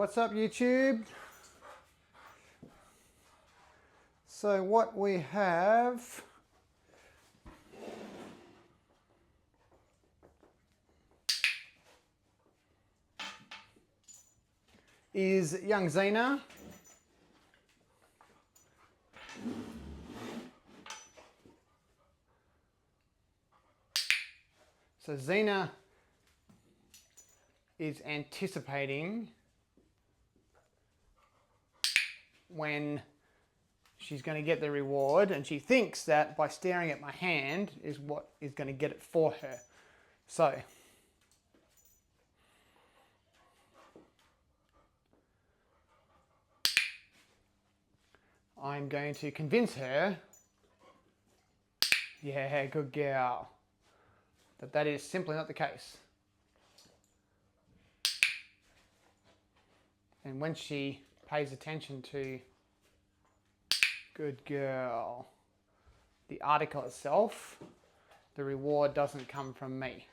What's up, YouTube? So what we have is young Xena. So Xena is anticipating when she's going to get the reward, and she thinks that by staring at my hand is what is going to get it for her. So I'm going to convince her, yeah, good girl, that that is simply not the case. And when she pays attention to good girl, the article itself, the reward doesn't come from me.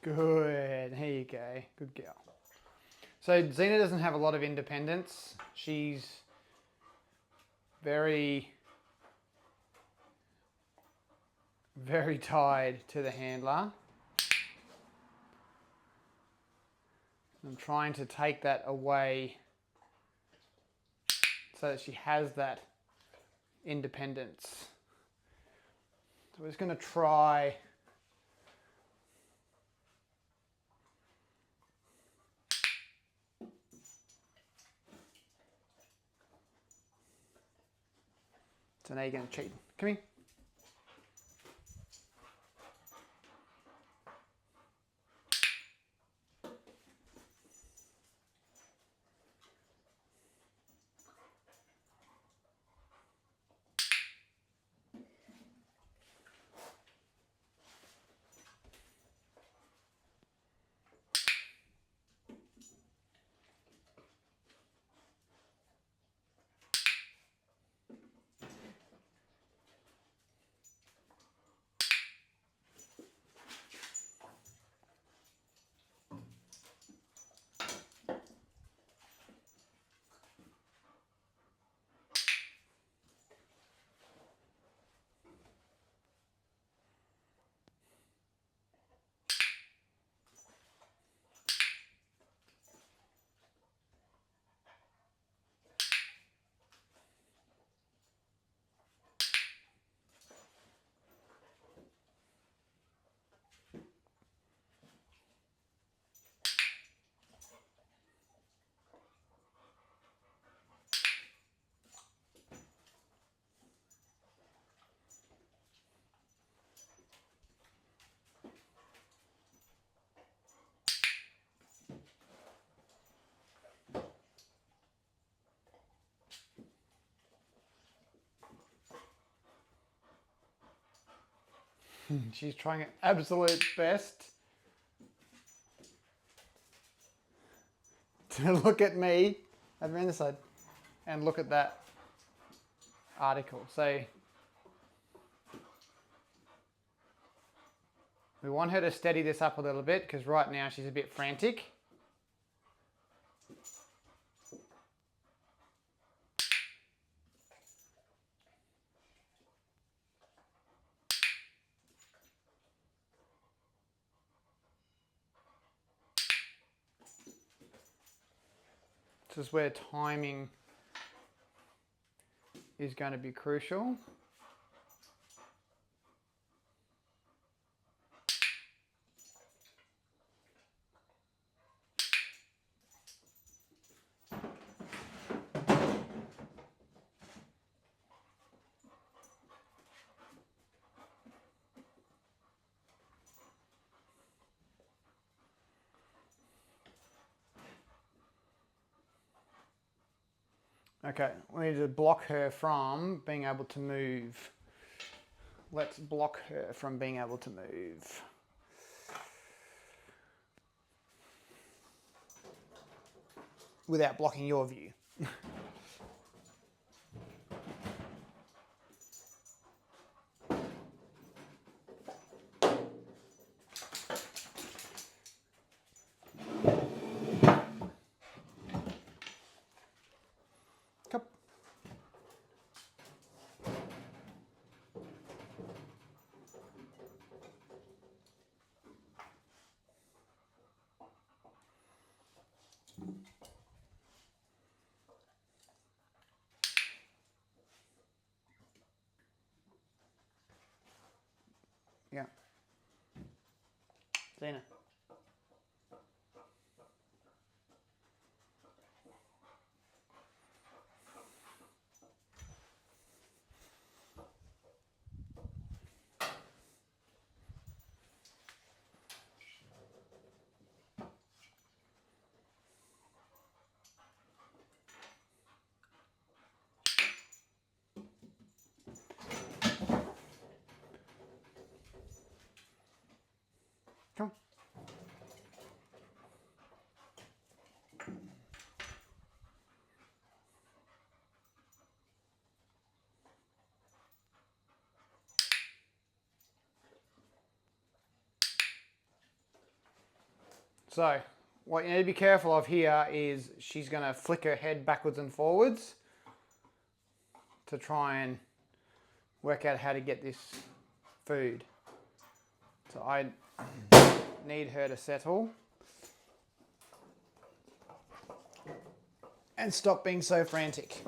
Good, here you go, good girl. So Xena doesn't have a lot of independence. She's very tied to the handler. I'm trying to take that away so that she has that independence. So we're just going to try so now you're going to cheat. Come here. She's trying her absolute best to look at me, over on this side, and look at that article. So we want her to steady this up a little bit because right now she's a bit frantic. This is where timing is going to be crucial. Okay, we need to block her from being able to move. Let's block her from being able to move. Without blocking your view. Cup. Yeah. Xena. Come. So, what you need to be careful of here is she's going to flick her head backwards and forwards to try and work out how to get this food. So I need her to settle and stop being so frantic.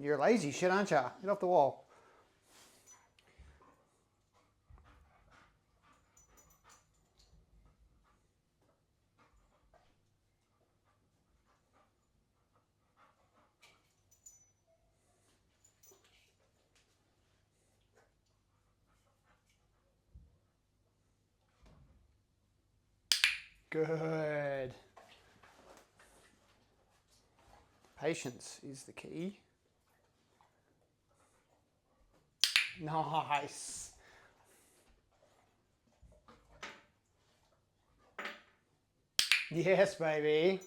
You're lazy shit, aren't you? Get off the wall. Good. Patience is the key. Nice. Yes, baby.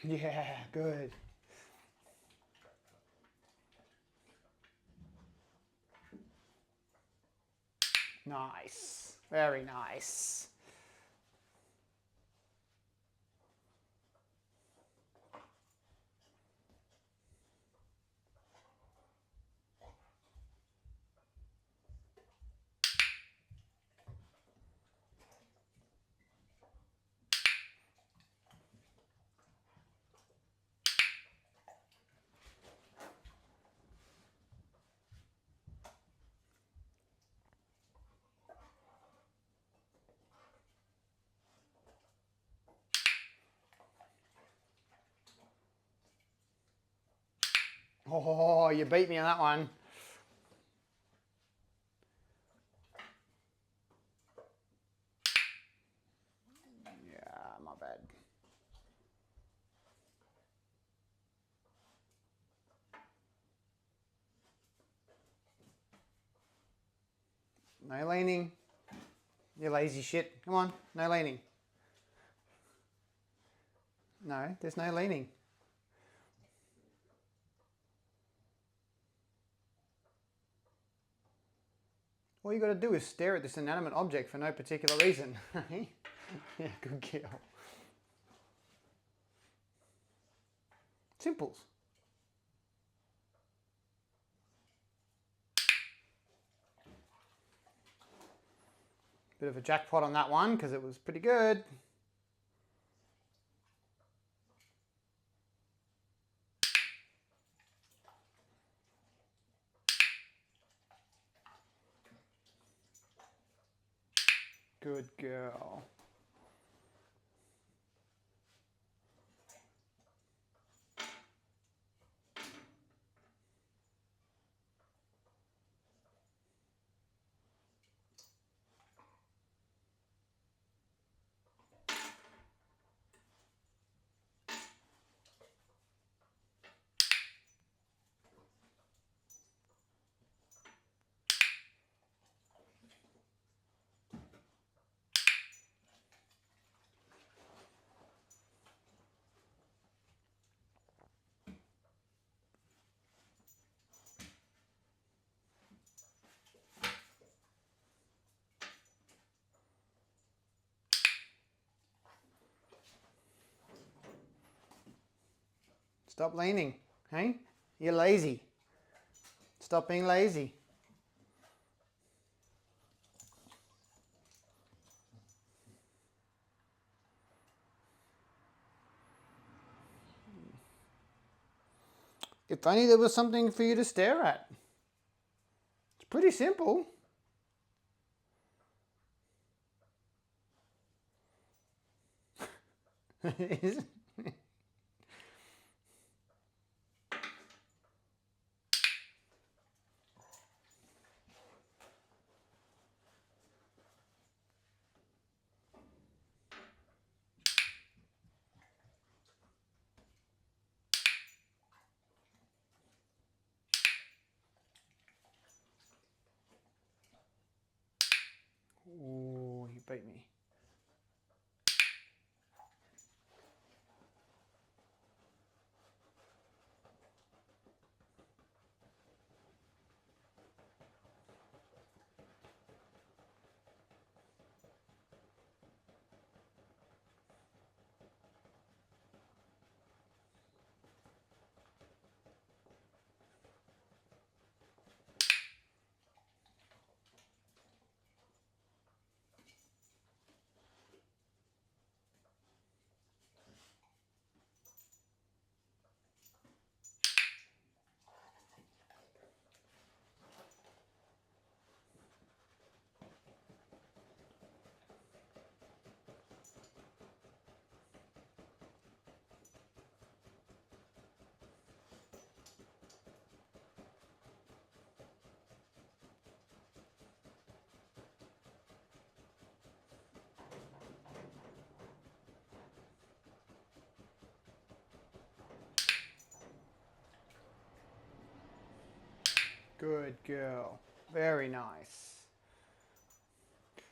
Yeah, good. Nice. Very nice. Oh, you beat me on that one. Yeah, my bad. No leaning. You lazy shit. Come on, no leaning. No, there's no leaning. All you got to do is stare at this inanimate object for no particular reason. Yeah, good girl. Simples. Bit of a jackpot on that one because it was pretty good. Good girl. Stop leaning, hey? You're lazy. Stop being lazy. If only there was something for you to stare at. It's pretty simple. Isn't it? Ooh, you beat me. Good girl. Very nice.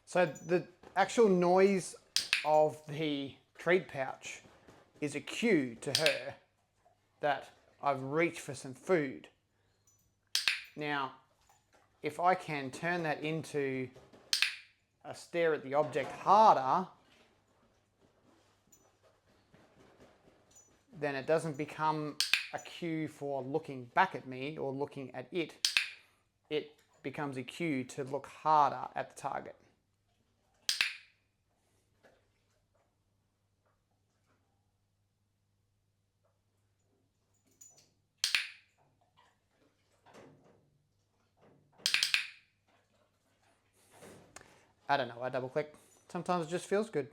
So the actual noise of the treat pouch is a cue to her that I've reached for some food. Now, if I can turn that into a stare at the object harder, then it doesn't become a cue for looking back at me or looking at it. It becomes a cue to look harder at the target. I don't know, I double click. Sometimes it just feels good.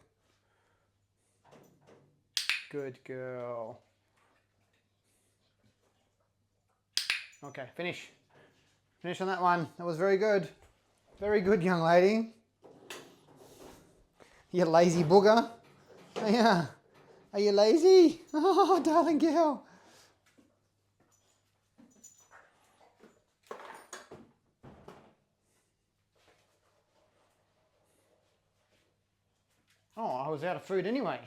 Good girl. Okay, finish. Finish on that one. That was very good. Very good, young lady. You lazy booger. Yeah. Are you lazy? Oh, darling girl. Oh, I was out of food anyway.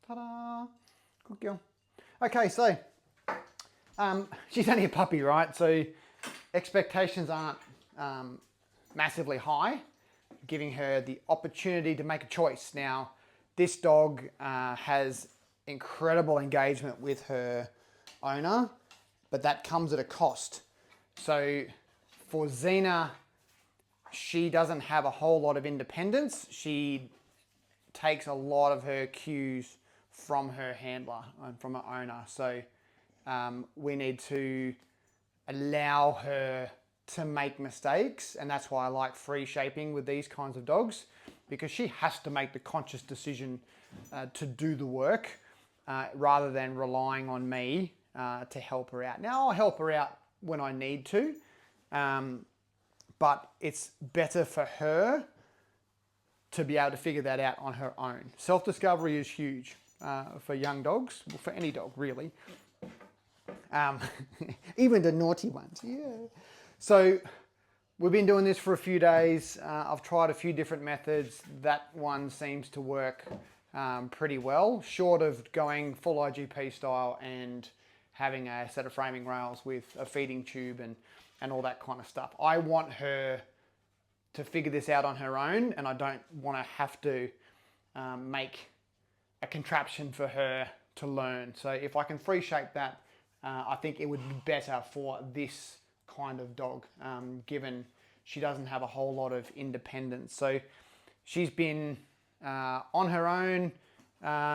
Ta-da. Good girl. Okay, so she's only a puppy, right? So expectations aren't massively high, giving her the opportunity to make a choice. Now, this dog has incredible engagement with her owner, but that comes at a cost. So for Xena, she doesn't have a whole lot of independence. She takes a lot of her cues from her handler and from her owner. So we need to allow her to make mistakes, and that's why I like free shaping with these kinds of dogs, because she has to make the conscious decision to do the work rather than relying on me to help her out. Now, I'll help her out when I need to, but it's better for her to be able to figure that out on her own. Self-discovery is huge for young dogs, well, for any dog really. Even the naughty ones, yeah. So we've been doing this for a few days. I've tried a few different methods. That one seems to work pretty well, short of going full IGP style and having a set of framing rails with a feeding tube and all that kind of stuff. I want her to figure this out on her own, and I don't want to have to make a contraption for her to learn. So if I can free shape that, I think it would be better for this kind of dog, given she doesn't have a whole lot of independence. So she's been on her own.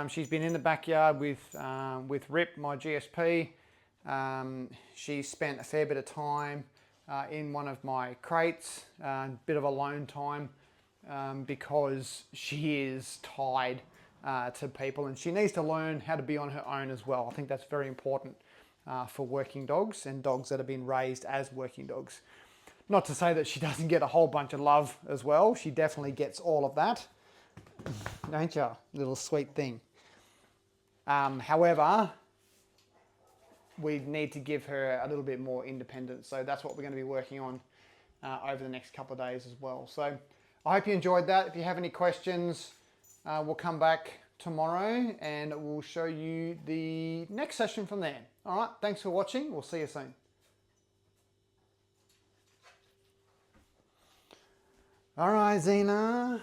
She's been in the backyard with Rip, my GSP. She spent a fair bit of time in one of my crates, bit of alone time, because she is tied to people, and she needs to learn how to be on her own as well. I think that's very important for working dogs and dogs that have been raised as working dogs. Not to say that she doesn't get a whole bunch of love as well. She definitely gets all of that. Don't you? Little sweet thing. However, we need to give her a little bit more independence. So that's what we're going to be working on over the next couple of days as well. So I hope you enjoyed that. If you have any questions, we'll come back tomorrow and we'll show you the next session from there. All right, thanks for watching. We'll see you soon. All right, Xena.